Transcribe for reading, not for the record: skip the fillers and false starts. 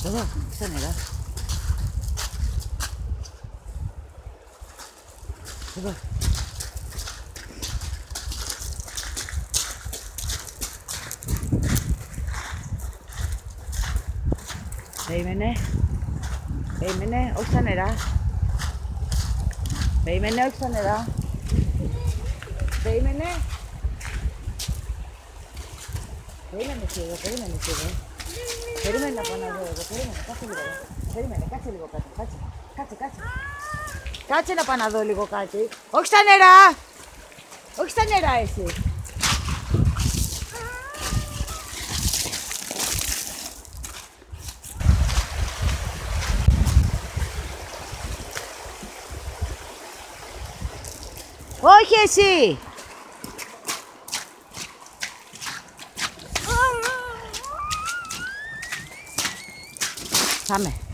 Εδώ, στα νερά. Εδώ. Περίμενε. Περίμενε, όχι στα νερά. Περίμενε, όχι στα νερά. Περίμενε. Περίμενε εσύ εδώ, περίμενε εσύ εδώ. Περίμενε να πάω να δω εδώ, περίμενε, κάτσε λίγο. Περίμενε, κάτσε λίγο κάτω, κάτσε. Κάτσε να πάω να δω λίγο κάτι. Όχι στα νερά. Όχι στα νερά εσύ. Όχι εσύ! Πάμε.